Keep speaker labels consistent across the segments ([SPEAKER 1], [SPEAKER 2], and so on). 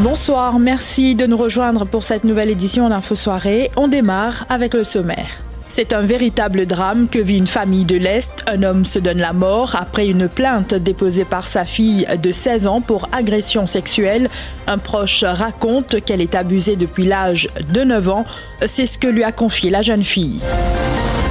[SPEAKER 1] Bonsoir, merci de nous rejoindre pour cette nouvelle édition d'Info Soirée. On démarre avec le sommaire. C'est un véritable drame que vit une famille de l'Est. Un homme se donne la mort après une plainte déposée par sa fille de 16 ans pour agression sexuelle. Un proche raconte qu'elle est abusée depuis l'âge de 9 ans. C'est ce que lui a confié la jeune fille.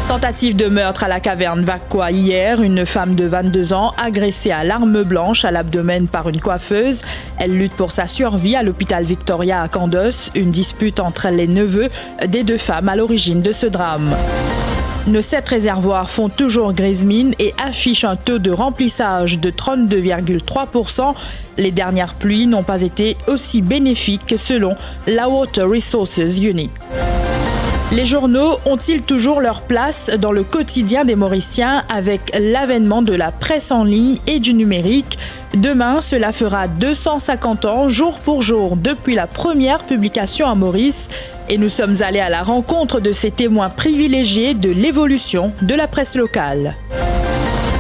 [SPEAKER 1] Tentative de meurtre à la caverne Vakwa hier, une femme de 22 ans agressée à l'arme blanche à l'abdomen par une coiffeuse. Elle lutte pour sa survie à l'hôpital Victoria à Candos, une dispute entre les neveux des deux femmes à l'origine de ce drame. Nos 7 réservoirs font toujours grise mine et affichent un taux de remplissage de 32,3%. Les dernières pluies n'ont pas été aussi bénéfiques selon la Water Resources Unit. Les journaux ont-ils toujours leur place dans le quotidien des Mauriciens avec l'avènement de la presse en ligne et du numérique? Demain, cela fera 250 ans, jour pour jour, depuis la première publication à Maurice. Et nous sommes allés à la rencontre de ces témoins privilégiés de l'évolution de la presse locale.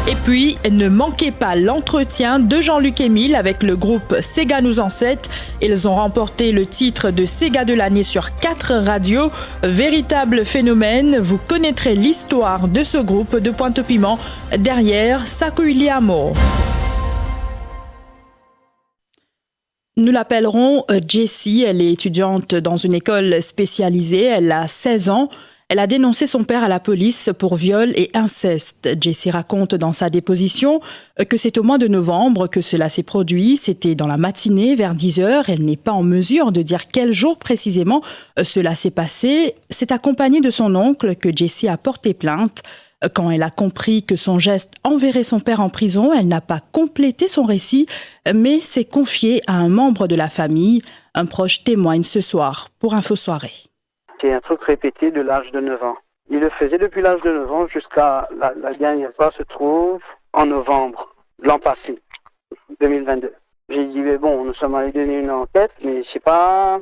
[SPEAKER 1] Et puis, ne manquez pas l'entretien de Jean-Luc Émile avec le groupe Sega nous en 7. Ils ont remporté le titre de Sega de l'année sur 4 radios. Véritable phénomène, vous connaîtrez l'histoire de ce groupe de Pointe-au-Piment derrière Sakuiliamo. Nous l'appellerons Jessie. Elle est étudiante dans une école spécialisée. Elle a 16 ans. Elle a dénoncé son père à la police pour viol et inceste. Jessie raconte dans sa déposition que c'est au mois de novembre que cela s'est produit. C'était dans la matinée, vers 10h. Elle n'est pas en mesure de dire quel jour précisément cela s'est passé. C'est accompagné de son oncle que Jessie a porté plainte. Quand elle a compris que son geste enverrait son père en prison, elle n'a pas complété son récit, mais s'est confiée à un membre de la famille. Un proche témoigne ce soir pour Info Soirée.
[SPEAKER 2] C'est un truc répété de l'âge de 9 ans. Il le faisait depuis l'âge de 9 ans jusqu'à la dernière fois se trouve en novembre de l'an passé, 2022. J'ai dit, mais bon, nous sommes allés donner une enquête, mais c'est pas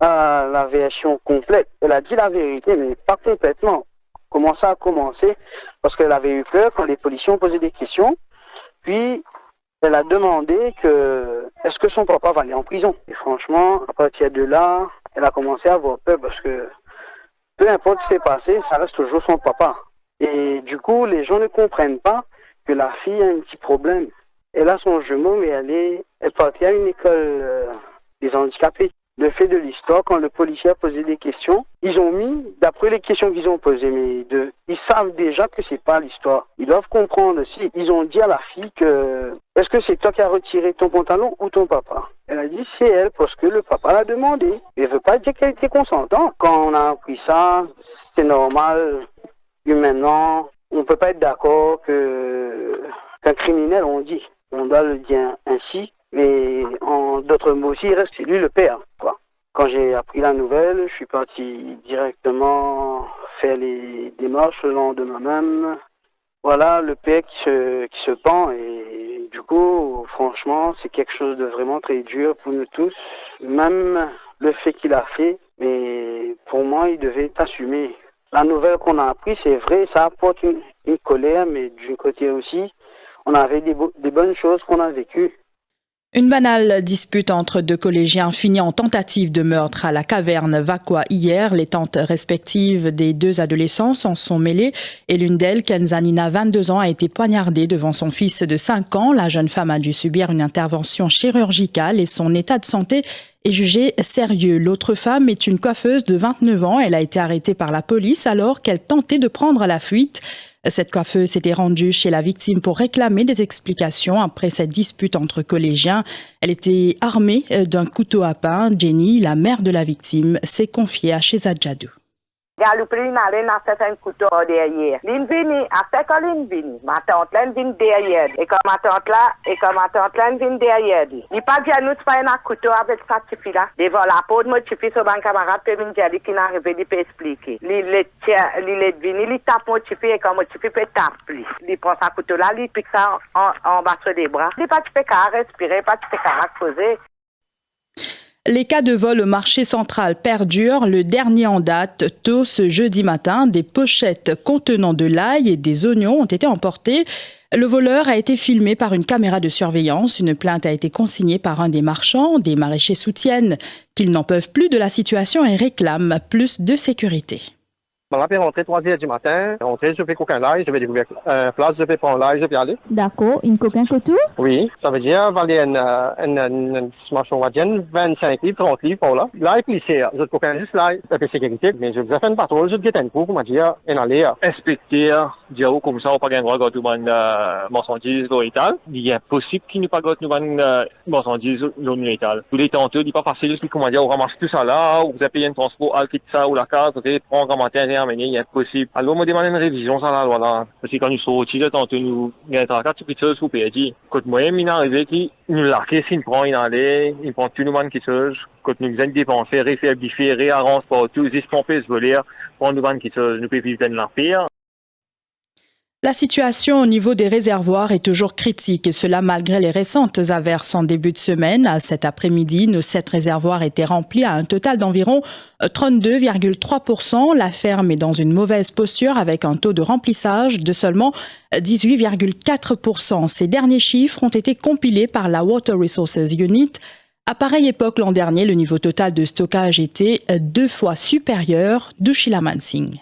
[SPEAKER 2] la version complète. Elle a dit la vérité, mais pas complètement. Comment ça a commencé? Parce qu'elle avait eu peur quand les policiers ont posé des questions. Puis, elle a demandé est-ce que son papa va aller en prison? Et franchement, à partir de là, elle a commencé à avoir peur parce que peu importe ce qui s'est passé, ça reste toujours son papa. Et du coup, les gens ne comprennent pas que la fille a un petit problème. Elle a son jumeau, mais elle partait à une école des handicapés. Le fait de l'histoire, quand le policier a posé des questions, ils ont mis, d'après les questions qu'ils ont posées, ils savent déjà que c'est pas l'histoire. Ils doivent comprendre aussi. Ils ont dit à la fille que, est-ce que c'est toi qui as retiré ton pantalon ou ton papa? Elle a dit c'est elle parce que le papa l'a demandé. Elle veut pas dire qu'elle était consentante. Quand on a appris ça, c'est normal. Humainement, on peut pas être d'accord qu'un criminel, on dit. On doit le dire ainsi. Mais en d'autres mots aussi, il reste lui le père, quoi. Quand j'ai appris la nouvelle, je suis parti directement faire les démarches le lendemain même. Voilà, le père qui se pend et du coup, franchement, c'est quelque chose de vraiment très dur pour nous tous. Même le fait qu'il a fait, mais pour moi, il devait assumer. La nouvelle qu'on a appris, c'est vrai, ça apporte une colère, mais d'un côté aussi, on avait des bonnes choses qu'on a vécues.
[SPEAKER 1] Une banale dispute entre deux collégiens finit en tentative de meurtre à la caverne Vakwa hier. Les tantes respectives des deux adolescents s'en sont mêlées et l'une d'elles, Kenzanina, 22 ans, a été poignardée devant son fils de 5 ans. La jeune femme a dû subir une intervention chirurgicale et son état de santé est jugé sérieux. L'autre femme est une coiffeuse de 29 ans. Elle a été arrêtée par la police alors qu'elle tentait de prendre la fuite. Cette coiffeuse s'était rendue chez la victime pour réclamer des explications après cette dispute entre collégiens. Elle était armée d'un couteau à pain. Jenny, la mère de la victime, s'est confiée à Sheza Djadou.
[SPEAKER 3] Galupri n'allait n'a fait un couteau derrière. L'une vini, après quand l'une vini, ma tante là vini derrière. Et comme ma tante là vini derrière. Il pas dit à nous de faire un couteau avec sa tifi là. Devant la peau de mon tifi, sur mon camarade, puis il dit qu'il n'arrive pas à expliquer. Il est vini, il tape mon tifi et comme mon tifi peut taper. Il prend sa couteau là, il pique ça en bas sur les bras. Il pas de fait qu'à respirer, pas de fait qu'à poser.
[SPEAKER 1] Les cas de vol au marché central perdurent. Le dernier en date, tôt ce jeudi matin, des pochettes contenant de l'ail et des oignons ont été emportées. Le voleur a été filmé par une caméra de surveillance. Une plainte a été consignée par un des marchands. Des maraîchers soutiennent qu'ils n'en peuvent plus de la situation et réclament plus de sécurité.
[SPEAKER 4] Bon, là, puis rentrer 3h du matin, rentrer, je fais coquin l'ail, je vais découvrir place, je vais prendre l'ail, je vais aller.
[SPEAKER 5] D'accord, une coquin couteau?
[SPEAKER 4] Oui, ça veut dire, va aller une marchand wadienne, 25 livres, 30 livres, pour là. L'ail, puis c'est, je coquin juste l'ail, et puis sécurité, mais je vais faire une patrouille, je vais un coup, pour me dire, et aller inspecter, dire, comme ça, on n'a pas gagné droit à gâter une marchandise l'hôpital. Il est impossible qu'il n'y ait pas gâté une marchandise l'hôpital. Tous les tantôt, il n'est pas facile, comment dire, on ramasse tout ça là, ou vous avez payé un transport, quitte ça, ou la case, ok, prends un matin, il est impossible. Alors, on me demande une révision sur la loi là. Parce que quand nous sortis, tantôt, nous, il y a un tracat de petites choses sous PJ. Quand moi, il est arrivé qu'il nous larguait, s'il prend, il allait, il prend tout le monde qui chose. Quand nous faisons dépenser, faire biffer, réarrange partout, ils se pomper, se voler, prendre le monde qui chose, nous pouvons vivre dans l'empire.
[SPEAKER 1] La situation au niveau des réservoirs est toujours critique et cela malgré les récentes averses en début de semaine. Cet après-midi, nos 7 réservoirs étaient remplis à un total d'environ 32,3%. La ferme est dans une mauvaise posture avec un taux de remplissage de seulement 18,4%. Ces derniers chiffres ont été compilés par la Water Resources Unit. À pareille époque l'an dernier, le niveau total de stockage était 2 fois supérieur de Sheila Mansing.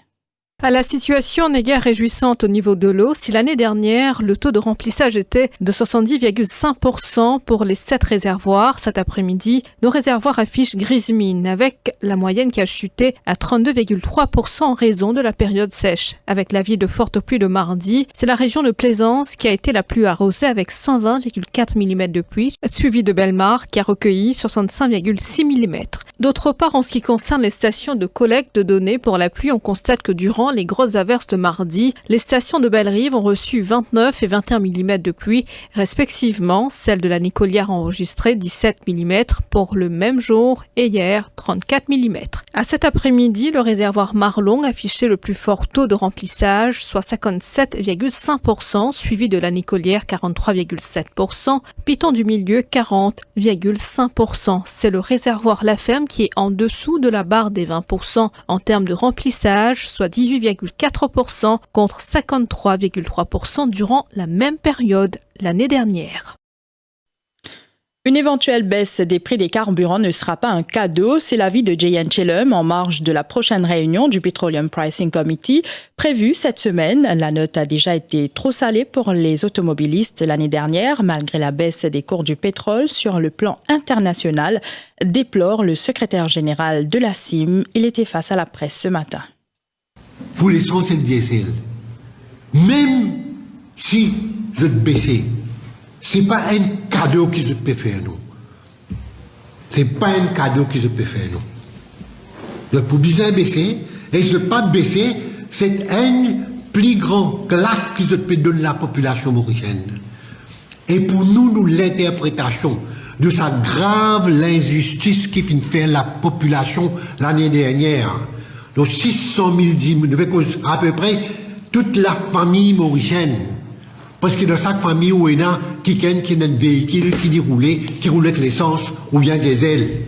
[SPEAKER 6] La situation n'est guère réjouissante au niveau de l'eau. Si l'année dernière, le taux de remplissage était de 70,5% pour les 7 réservoirs, cet après-midi, nos réservoirs affichent grise mine, avec la moyenne qui a chuté à 32,3% en raison de la période sèche. Avec l'avis de fortes pluies de mardi, c'est la région de Plaisance qui a été la plus arrosée avec 120,4 mm de pluie, suivie de Bellemare qui a recueilli 65,6 mm. D'autre part, en ce qui concerne les stations de collecte de données pour la pluie, on constate que durant les grosses averses de mardi, les stations de Belle-Rive ont reçu 29 et 21 mm de pluie, respectivement. Celle de la Nicolière a enregistré 17 mm pour le même jour et hier 34 mm. À cet après-midi, le réservoir Marlong affichait le plus fort taux de remplissage, soit 57,5%, suivi de la Nicolière 43,7%, Piton du Milieu 40,5%. C'est le réservoir La Ferme qui est en dessous de la barre des 20% en termes de remplissage, soit 18,4% contre 53,3% durant la même période l'année dernière.
[SPEAKER 1] Une éventuelle baisse des prix des carburants ne sera pas un cadeau, c'est l'avis de J.N. Chellum en marge de la prochaine réunion du Petroleum Pricing Committee prévue cette semaine. La note a déjà été trop salée pour les automobilistes l'année dernière, malgré la baisse des cours du pétrole sur le plan international, déplore le secrétaire général de la CIM. Il était face à la presse ce matin.
[SPEAKER 7] Pour l'essence et le diesel, même si je baissais, c'est pas un cadeau que je peux faire, non. C'est pas un cadeau que je peux faire, non. Donc, pour bien baisser, et je pas baisser, c'est un plus grand claque que je peux donner à la population mauricienne. Et pour nous, l'interprétation de sa grave l'injustice qui vient faire la population l'année dernière. Donc 600 000 dîmes, à peu près toute la famille mauricienne. Parce que dans chaque famille, où il y a qui a un véhicule qui roule avec l'essence ou bien diesel.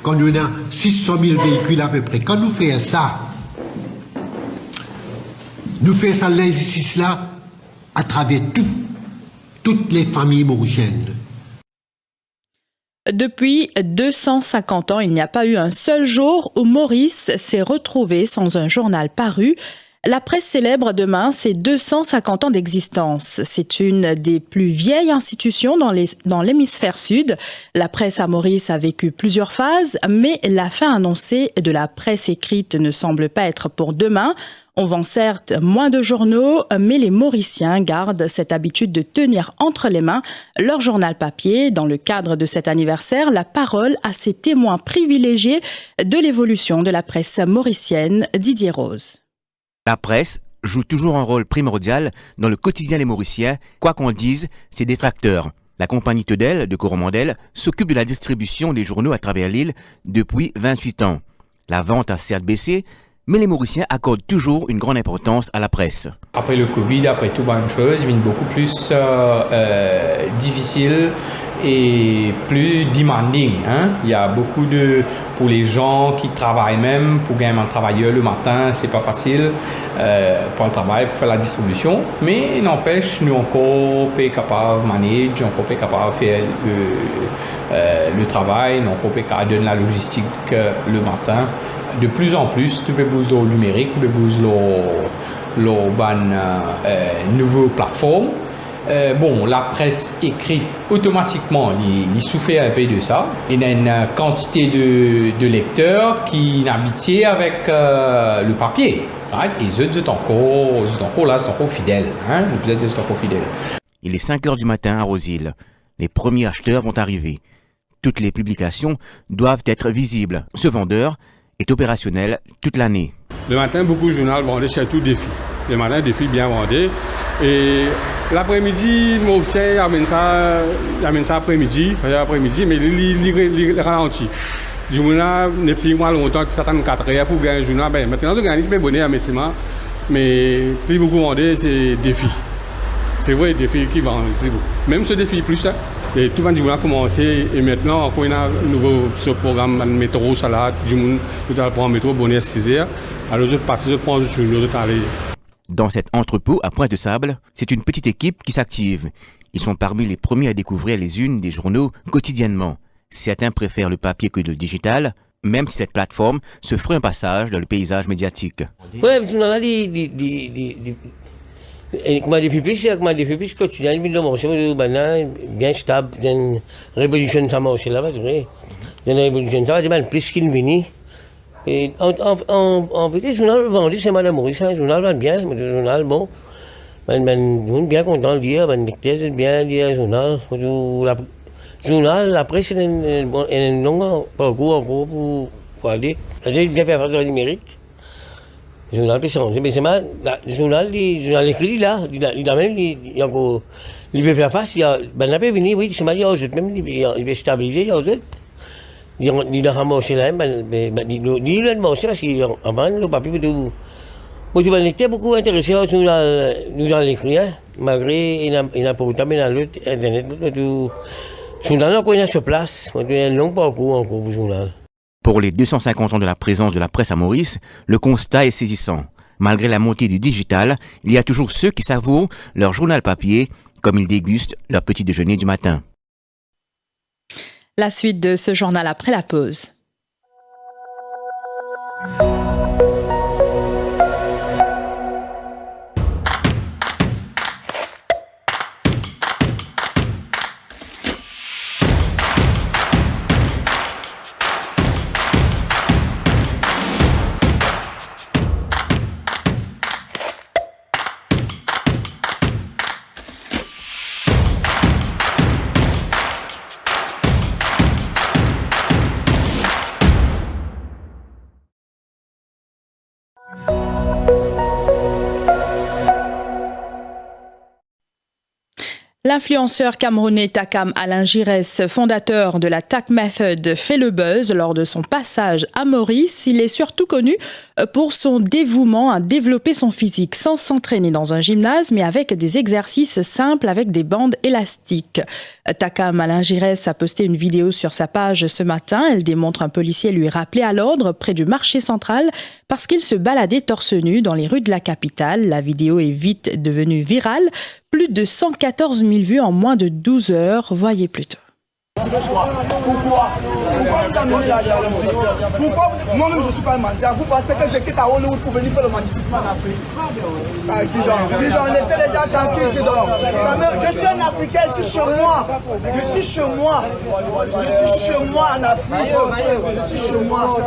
[SPEAKER 7] Quand on a 600 000 véhicules à peu près. Quand nous faisons ça, l'injustice là, à travers toutes les familles mauriciennes.
[SPEAKER 1] Depuis 250 ans, il n'y a pas eu un seul jour où Maurice s'est retrouvé sans un journal paru. La presse célèbre demain ses 250 ans d'existence. C'est une des plus vieilles institutions dans l'hémisphère sud. La presse à Maurice a vécu plusieurs phases, mais la fin annoncée de la presse écrite ne semble pas être pour demain. On vend certes moins de journaux, mais les Mauriciens gardent cette habitude de tenir entre les mains leur journal papier. Dans le cadre de cet anniversaire, la parole à ces témoins privilégiés de l'évolution de la presse mauricienne, Didier Rose.
[SPEAKER 8] La presse joue toujours un rôle primordial dans le quotidien des Mauriciens, quoi qu'on dise, ses détracteurs. La compagnie Teudel de Coromandel s'occupe de la distribution des journaux à travers l'île depuis 28 ans. La vente a certes baissé, Mais les Mauriciens accordent toujours une grande importance à la presse.
[SPEAKER 5] Après le Covid, après tout bonne chose, il est beaucoup plus difficile et plus demanding. Il y a beaucoup pour les gens qui travaillent même, pour gagner un travailleur le matin, c'est pas facile pour le travail, pour faire la distribution. Mais n'empêche, nous encore pas capables de manager, encore pas capables de faire le travail, nous encore pas capables de donner la logistique le matin. De plus en plus, tu peux booster le numérique, tu peux booster les nouvelles plateformes. La presse écrite, automatiquement, il souffre un peu de ça. Il y a une quantité de lecteurs qui n'habituent avec le papier. Right? Et eux sont encore là, sont encore fidèles. Ils sont encore fidèles.
[SPEAKER 8] Il est 5h du matin à Rosehill. Les premiers acheteurs vont arriver. Toutes les publications doivent être visibles. Ce vendeur est opérationnel toute l'année.
[SPEAKER 9] Le matin, beaucoup de journaux vendaient surtout Défi. Le matin, Défi bien vendait. Et l'après-midi, moi aussi, il amène ça après-midi, mais il ralentit. Du journal n'est plus moins longtemps, ça attend 4 heures pour gagner un journal. Maintenant, je gagne un bonnet à mes séments, mais plus beaucoup vendait, c'est Défi. C'est vrai, Défi qui vend plus beaucoup. Même ce Défi plus ça. Et tout le monde a commencé et maintenant, quand on a un nouveau programme métro, salade, nous allons prendre un métro, bonnet à 6 heures. Alors, je passe, je prends, je aller.
[SPEAKER 8] Dans cet entrepôt à Pointe-de-Sable, c'est une petite équipe qui s'active. Ils sont parmi les premiers à découvrir les unes des journaux quotidiennement. Certains préfèrent le papier que le digital, même si cette plateforme se ferait un passage dans le paysage médiatique.
[SPEAKER 10] Oui, le journal, comment des plus quotidien, bien stable, une révolution ça marche là, c'est vrai. Une révolution ça, c'est plus qu'il vient. Et en fait, le journal vendu, c'est Madame Maurice, un journal va bien, mais le journal, bon, bien content de dire, c'est bien dire, journal. Journal, la presse, c'est un long parcours encore pour aller. J'ai bien fait faire numérique. Le journal peut changer, mais c'est mal. Le journal écrit là, il a même, il peut faire face, il n'a pas venir, oui, c'est mal, il va stabiliser, il va il a ramassé là, il a ramassé parce qu'avant, le papier, tout. Moi, je m'étais beaucoup intéressé au journal, nous allons l'écrire, malgré il n'a pas autant, mais dans l'internet, tout. Le journal, on a sur place, on a un long parcours encore pour le journal.
[SPEAKER 8] Pour les 250 ans de la présence de la presse à Maurice, le constat est saisissant. Malgré la montée du digital, il y a toujours ceux qui savourent leur journal papier, comme ils dégustent leur petit déjeuner du matin.
[SPEAKER 1] La suite de ce journal après la pause. L'influenceur camerounais Takam Alain Giresse, fondateur de la TAC Method, fait le buzz lors de son passage à Maurice. Il est surtout connu pour son dévouement à développer son physique sans s'entraîner dans un gymnase, mais avec des exercices simples avec des bandes élastiques. Takam Alain Giresse a posté une vidéo sur sa page ce matin. Elle démontre un policier lui rappeler à l'ordre près du marché central parce qu'il se baladait torse nu dans les rues de la capitale. La vidéo est vite devenue virale. Plus de 114 000 vues en moins de 12 heures. Voyez plutôt.
[SPEAKER 11] Pourquoi vous amenez la jalousie? Pourquoi moi-même je ne suis pas un mendiant? Vous pensez que je quitte à Hollywood pour venir faire le banditisme en Afrique? Dis donc, laissez les gens tranquilles, dis donc. Je suis un Africain, je suis chez moi. Je suis chez moi. Je suis chez moi en Afrique. Je suis chez moi.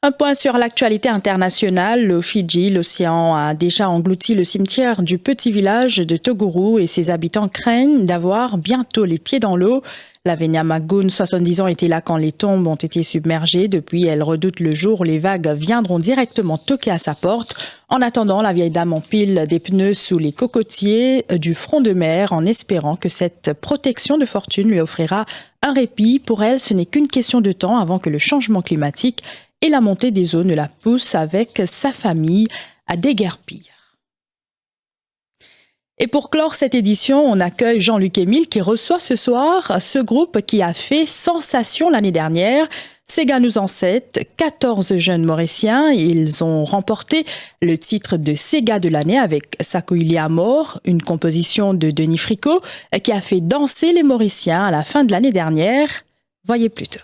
[SPEAKER 1] Un point sur l'actualité internationale. Au Fidji, l'océan a déjà englouti le cimetière du petit village de Toguru et ses habitants craignent d'avoir bientôt les pieds dans l'eau. Lavinia Magoon, 70 ans, était là quand les tombes ont été submergées. Depuis, elle redoute le jour où les vagues viendront directement toquer à sa porte. En attendant, la vieille dame empile des pneus sous les cocotiers du front de mer en espérant que cette protection de fortune lui offrira un répit. Pour elle, ce n'est qu'une question de temps avant que le changement climatique et la montée des eaux ne la pousse avec sa famille à déguerpir. Et pour clore cette édition, on accueille Jean-Luc Émile qui reçoit ce soir ce groupe qui a fait sensation l'année dernière. Sega nous en 7, 14 jeunes Mauriciens. Ils ont remporté le titre de Sega de l'année avec Sakouli Amor, une composition de Denis Fricot qui a fait danser les Mauriciens à la fin de l'année dernière. Voyez plutôt.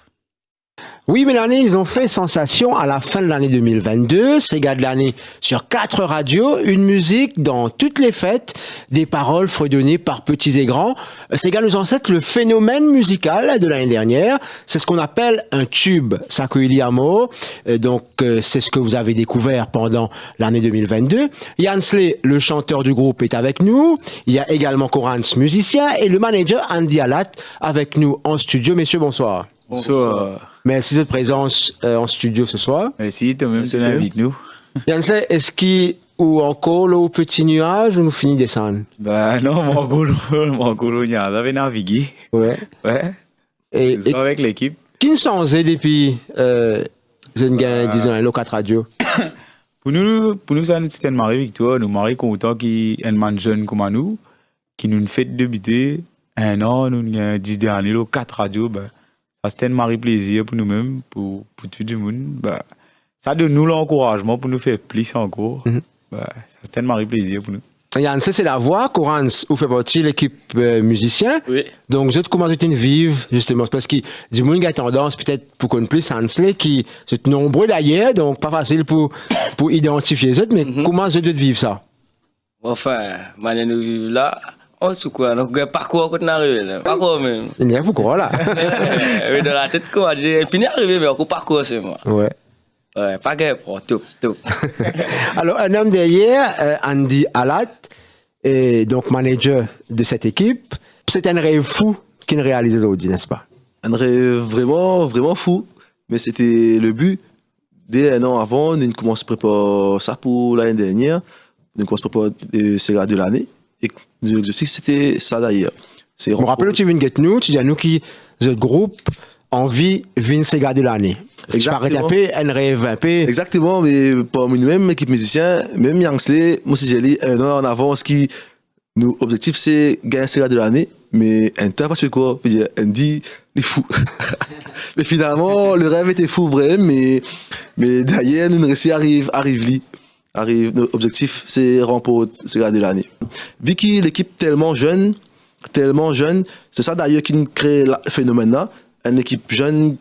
[SPEAKER 12] Oui, Mélanie, ils ont fait sensation à la fin de l'année 2022. Sega de l'année sur 4 radios, une musique dans toutes les fêtes, des paroles fredonnées par petits et grands. Sega nous enseigne le phénomène musical de l'année dernière. C'est ce qu'on appelle un tube, Sakoili Amo. Donc, c'est ce que vous avez découvert pendant l'année 2022. Yann Sley, le chanteur du groupe, est avec nous. Il y a également Corans, musicien, et le manager Andy Alat avec nous en studio. Messieurs, bonsoir.
[SPEAKER 13] Bonsoir.
[SPEAKER 12] Merci de votre présence en studio ce soir.
[SPEAKER 13] Merci, toi-même, c'est avec nous.
[SPEAKER 12] Yann, est-ce qu'il ou encore le petit nuage ou nous finit descendre?
[SPEAKER 13] Bah non, mon colo, il avait navigué.
[SPEAKER 12] Ouais.
[SPEAKER 13] Ouais.
[SPEAKER 12] Et
[SPEAKER 13] avec l'équipe.
[SPEAKER 12] Qui nous changé depuis jeune gars, disons, le 4 radio?
[SPEAKER 13] Pour nous, ça c'était une marée victoire. Nous marrer content qu'il y ait un man jeune comme nous, qui nous fait débuter un an, nous avons 10 derniers, le 4 radio, bah. Ça, c'était un mari plaisir pour nous-mêmes, pour tout le monde. Bah, ça donne nous l'encouragement pour nous faire plus encore. Bah, ça, c'était un mari plaisir pour nous.
[SPEAKER 12] Yann, c'est la voix. Corans, vous faites partie de l'équipe musicien.
[SPEAKER 13] Oui.
[SPEAKER 12] Donc, vous êtes comment vous êtes vivre, justement? Parce que du monde a tendance, peut-être, pour qu'on plus Hansley, qui sont nombreux d'ailleurs, donc pas facile pour identifier les autres, mais comment vous êtes vivre ça?
[SPEAKER 14] Enfin, maintenant, là, on se quoi, donc parcours qu'on arrive, parcours même.
[SPEAKER 12] Il y a pourquoi là?
[SPEAKER 14] Oui, dans la tête, quoi, j'ai fini d'arriver, mais on parcours, c'est moi.
[SPEAKER 12] Ouais.
[SPEAKER 14] Ouais, pas grave, tout.
[SPEAKER 12] Alors, un homme derrière, Andy Alat, et donc manager de cette équipe, c'est un rêve fou qu'il réalise aujourd'hui, n'est-ce pas?
[SPEAKER 15] Un rêve vraiment, vraiment fou, mais c'était le but. Dès un an avant, nous commençons à préparer ça pour l'année dernière, nous commençons à préparer Sega de l'année. Et l'objectif, c'était ça d'ailleurs.
[SPEAKER 12] Je me rappelle que tu viens de nous, tu dis à nous qui, le groupe, envie de Sega de l'année.
[SPEAKER 15] Exactement.
[SPEAKER 12] Tu un rêve un peu.
[SPEAKER 15] Exactement, mais parmi nous-mêmes, l'équipe musicien, même Yangsley, moi si j'ai dit un an en avance, qui, nous, objectif, c'est gagner Sega de l'année, mais un temps, parce que quoi, Andy, il est fou. Mais finalement, le rêve était fou, vrai, mais derrière, nous, arrive, notre objectif, c'est remporter Sega de l'année. Vu que l'équipe tellement jeune, c'est ça d'ailleurs qui nous crée le phénomène-là. Une équipe jeune.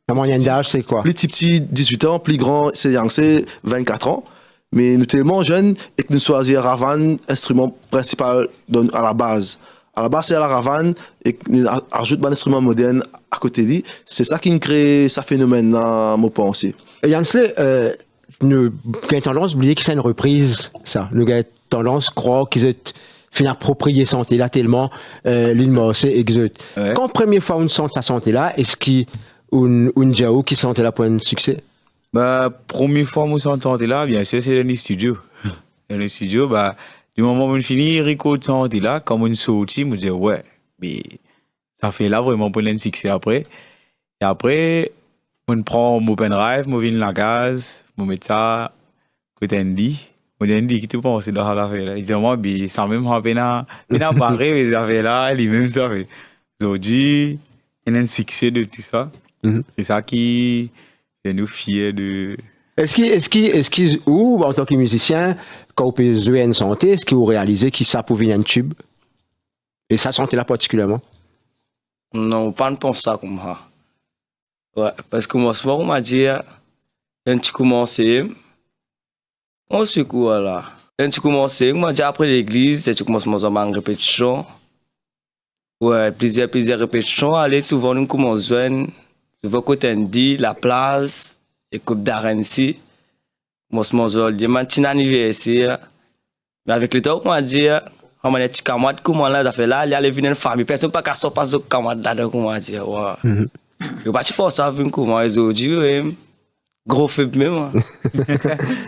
[SPEAKER 12] La moyenne d'âge, c'est quoi?
[SPEAKER 15] Plus petit, 18 ans, plus grand, c'est Yangtze, 24 ans. Mais nous tellement jeunes et que nous choisissons Ravan, instrument principal à la base. À la base, c'est la Ravan et que nous ajoutons un instrument moderne à côté de lui. C'est ça qui nous crée ce phénomène-là, moi, pensée.
[SPEAKER 12] Yangtze, nous avons tendance à oublier que c'est une reprise, ça. Nous avons tendance à croire qu'ils ont fini approprié santé là tellement l'île Morse exote. Ouais. Quand première fois on sent sa santé là, est-ce qu'il un Jao qui sentait là pour un succès?
[SPEAKER 13] Bah, première fois on sent santé là, bien sûr, c'est dans les studios. Dans les studios, bah, du moment où on finit, Rico de santé là, comme on sortit, on dit ouais, mais ça fait là vraiment pour un succès après. Et après, on prend mon pendrive, on vient la gaz, on met ça, côté Andy. On dit qui te pense dans l'affaire là. Il dit moi, mais ça même à peine barré les affaires là, les mêmes affaires. Aujourd'hui, il y a un succès de tout ça. C'est ça qui nous fiers de.
[SPEAKER 12] Est-ce qu'il ou en tant que musicien, quand vous pouvez jouer une santé, est-ce que vous réalisez qu'il ça pour venir un tube? Et ça santé là particulièrement?
[SPEAKER 14] Non, pas de penser ça comme ça. Ouais, parce que moi, souvent, on m'a dit, quand tu commences, on se quoi là. Quand tu commences, moi, j'ai après l'église, tu commences à faire une répétition. Ouais, plusieurs répétitions. Allez, souvent, nous commençons à jouer côté Andy, la place, et Coupe d'Arensi. Moi, je me dis, un anniversaire. Mais avec le temps, on m'a dit, on m'a dit, camarade, comment là, ça fait là, il y a une famille, personne pas qu'à sortir pas de camarade là, donc on m'a dit, ouais. Je ne sais pas ça, comment aujourd'hui, gros faible même.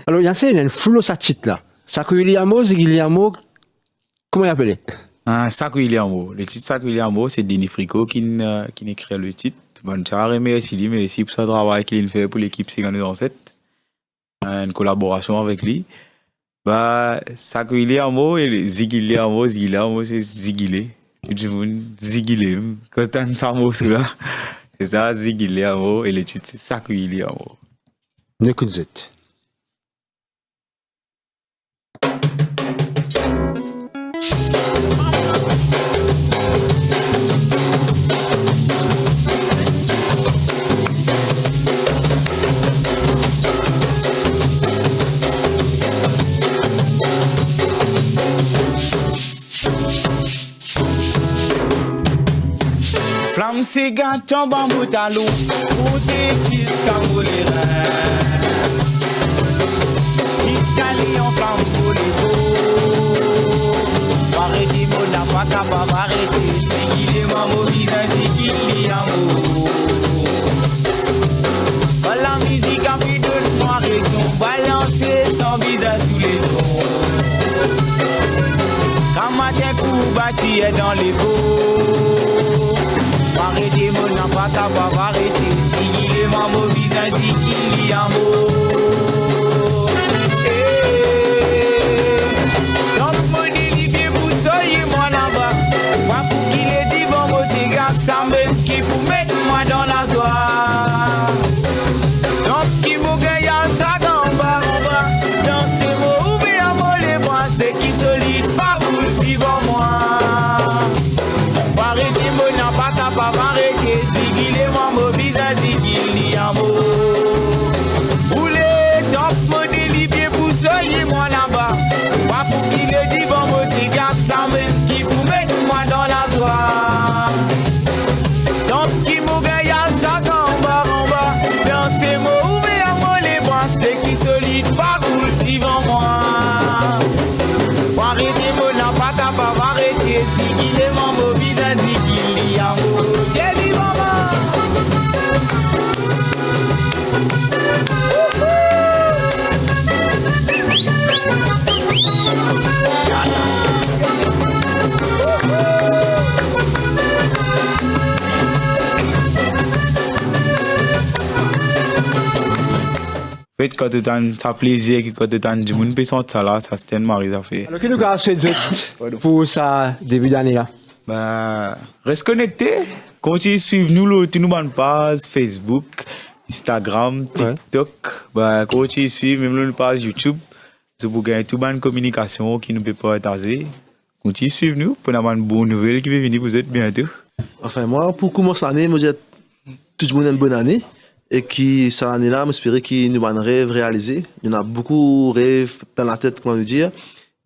[SPEAKER 12] Alors, il y a un flou ça titre là. Sakouli Amo, comment il appelé?
[SPEAKER 13] Sakouli Amo. Le titre Sakouli Amo, c'est Denis Fricot qui écrit le titre. Bon, je remercie lui, merci pour ce travail qu'il fait pour l'équipe 52-7. Une collaboration avec lui. Bah, ça qu'il est en mot, et Zigilé en mot, c'est Zigilé. Tout le monde, Zigilé. Quand on a ça mot, c'est ça, Zigilé en mot, et le titre, c'est ça qu'il est en mot.
[SPEAKER 12] Ne écoute.
[SPEAKER 16] Flamme c'est gâteau bambou talou, ou des fils cambolera. Fiscali en flamme pour les beaux. Arrêtez mon n'a pas capable arrêter. C'est qu'il est mambo visage, c'est qu'il est amour. La musique a pris de noir raison, balancer son visage sous les ondes. Quand matin coup bâti est dans les beaux. Arrêtez mon n'a pas capable arrêter. Si il est mambo visage, c'est qu'il est amour. Donc mon délibé pour soyez moi là-bas. Moi pour qu'il ait dit bon c'est gars ça même qui pour mettre moi dans la soie. Donc qui vous gagne ça en bas. Dans ces mots oublie à moi les bras. C'est qui solide pas vous suivant moi. Arrêtez mon n'a pas capable arrêter. Si il est mambo visage c'est qu'il est amour. Moi là-bas, pas pour qu'il ait dit bon mot, c'est gars ça même qui vous met moi dans la soie. Donc qui m'a gagné ça en bas, dans ces mots, mais à moi les bras, c'est qui solide, pas vous suivant moi. Arrêtez moi n'a pas capable arrêter, si il est mon beau visage, qu'il y a amour. J'ai dit maman.
[SPEAKER 13] Fait quand tu as ça plaisir, quand tu as du monde peut sentir là, ça c'est tellement marrant à faire.
[SPEAKER 12] Alors, qu'est-ce que nous avons fait pour ça début d'année là?
[SPEAKER 13] Bah, reste connecté. Continuez à suivre nous, nous bonne page Facebook, Instagram, TikTok. Bah, continuez à suivre même notre page YouTube. C'est pour gagner toute bonne communication qui nous peut partager. Continuez à suivre nous pour avoir une bonne nouvelle qui va venir vous êtes bientôt.
[SPEAKER 15] Enfin, moi, pour commencer l'année, je dis tout le monde une bonne année. Et qui, cette année-là, j'espère qu'il nous a un rêve réalisé. Il y en a beaucoup de rêves dans la tête, comment dire.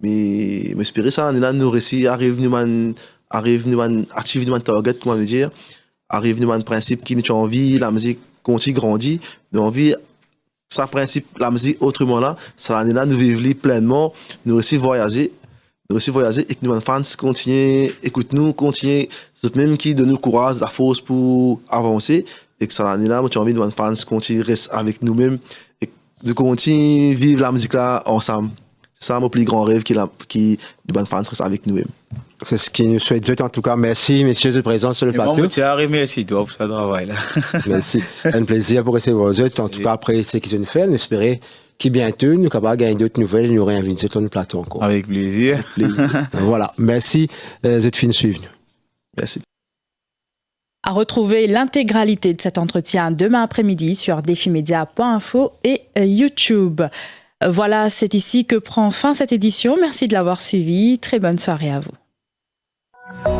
[SPEAKER 15] Mais j'espère que cette année-là, nous réussissons, arrive nous active nous un target, comment dire. Arrive nous un principe qui nous a envie, la musique continue grandir. Nous envie, ça principe, la musique autrement là. Cette année-là, nous vivons pleinement, nous réussissons voyager. Nous réussissons voyager et que nous, fans, continuent, écoute nous, continuent, c'est même qui donne nous courage, la force pour avancer. Et que cette année-là, moi, j'ai envie de nos fans continuer rester avec nous-mêmes et de continuer vivre la musique là ensemble. C'est ça mon plus grand rêve qui de nos fans reste avec nous-mêmes.
[SPEAKER 12] C'est ce qui nous souhaite. En tout cas, merci, messieurs, de présence sur le plateau.
[SPEAKER 13] Merci toi pour ce travail là.
[SPEAKER 12] Merci. Un plaisir pour recevoir vous. En tout cas, après ce qu'ils ont fait, on espère que bientôt, nous sommes capables de gagner d'autres nouvelles et nous réinviter sur le plateau encore.
[SPEAKER 13] Avec plaisir.
[SPEAKER 12] Voilà. Merci. Vous êtes fin suivre.
[SPEAKER 15] Merci.
[SPEAKER 1] À retrouver l'intégralité de cet entretien demain après-midi sur defimedia.info et YouTube. Voilà, c'est ici que prend fin cette édition. Merci de l'avoir suivi. Très bonne soirée à vous.